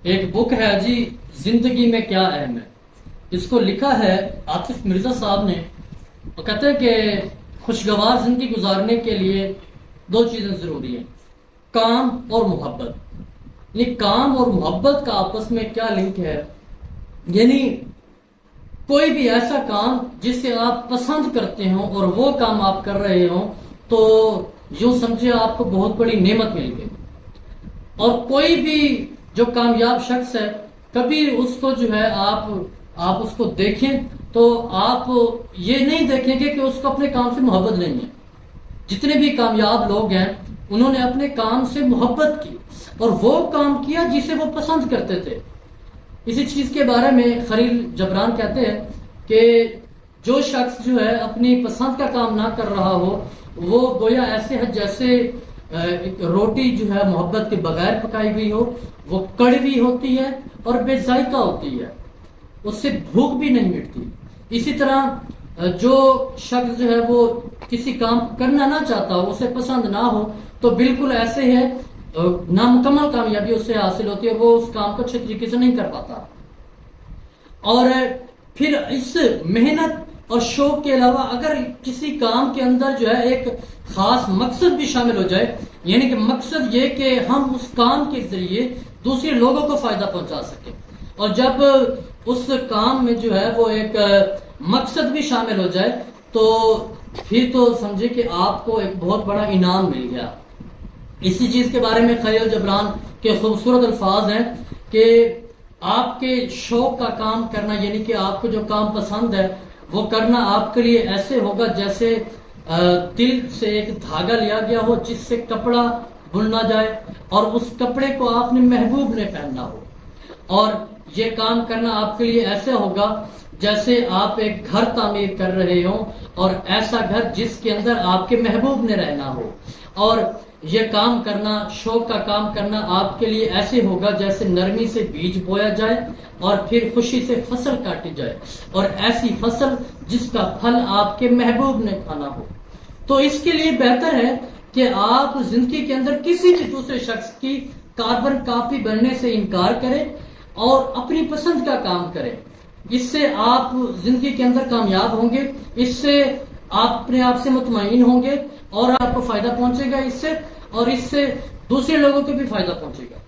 ایک بک ہے جی زندگی میں کیا اہم ہے. اس کو لکھا ہے عاطف مرزا صاحب نے. وہ کہتے ہیں کہ خوشگوار زندگی گزارنے کے لیے دو چیزیں ضروری ہیں، کام اور محبت. یعنی کام اور محبت کا آپس میں کیا لنک ہے؟ یعنی کوئی بھی ایسا کام جسے آپ پسند کرتے ہوں اور وہ کام آپ کر رہے ہوں تو یوں سمجھے آپ کو بہت بڑی نعمت مل گئی. اور کوئی بھی جو کامیاب شخص ہے کبھی اس کو جو ہے آپ اس کو دیکھیں تو آپ یہ نہیں دیکھیں گے کہ اس کو اپنے کام سے محبت نہیں ہے. جتنے بھی کامیاب لوگ ہیں انہوں نے اپنے کام سے محبت کی اور وہ کام کیا جسے وہ پسند کرتے تھے. اسی چیز کے بارے میں خلیل جبران کہتے ہیں کہ جو شخص جو ہے اپنی پسند کا کام نہ کر رہا ہو وہ گویا ایسے ہے جیسے روٹی جو ہے محبت کے بغیر پکائی ہوئی ہو، وہ کڑوی ہوتی ہے اور بے ذائقہ ہوتی ہے، اس سے بھوک بھی نہیں مٹتی. اسی طرح جو شخص جو ہے وہ کسی کام کرنا نہ چاہتا ہو، اسے پسند نہ ہو، تو بالکل ایسے ہے نامکمل کامیابی اس سے حاصل ہوتی ہے، وہ اس کام کو اچھے طریقے سے نہیں کر پاتا. اور پھر اس محنت اور شوق کے علاوہ اگر کسی کام کے اندر جو ہے ایک خاص مقصد بھی شامل ہو جائے، یعنی کہ مقصد یہ کہ ہم اس کام کے ذریعے دوسرے لوگوں کو فائدہ پہنچا سکیں، اور جب اس کام میں جو ہے وہ ایک مقصد بھی شامل ہو جائے تو پھر تو سمجھے کہ آپ کو ایک بہت بڑا انعام مل گیا. اسی چیز کے بارے میں خلیل جبران کے خوبصورت الفاظ ہیں کہ آپ کے شوق کا کام کرنا، یعنی کہ آپ کو جو کام پسند ہے وہ کرنا آپ کے لیے ایسے ہوگا جیسے دل سے ایک دھاگا لیا گیا ہو جس سے کپڑا بننا جائے اور اس کپڑے کو آپ نے محبوب نے پہننا ہو. اور یہ کام کرنا آپ کے لیے ایسے ہوگا جیسے آپ ایک گھر تعمیر کر رہے ہوں اور ایسا گھر جس کے اندر آپ کے محبوب نے رہنا ہو. اور یہ کام کرنا، شوق کا کام کرنا آپ کے لیے ایسے ہوگا جیسے نرمی سے بیج بویا جائے اور پھر خوشی سے فصل کاٹی جائے، اور ایسی فصل جس کا پھل آپ کے محبوب نے کھانا ہو. تو اس کے لیے بہتر ہے کہ آپ زندگی کے اندر کسی بھی دوسرے شخص کی کاربن کاپی بننے سے انکار کریں اور اپنی پسند کا کام کریں. اس سے آپ زندگی کے اندر کامیاب ہوں گے، اس سے آپ اپنے آپ سے مطمئن ہوں گے اور آپ کو فائدہ پہنچے گا اس سے، اور اس سے دوسرے لوگوں کو بھی فائدہ پہنچے گا.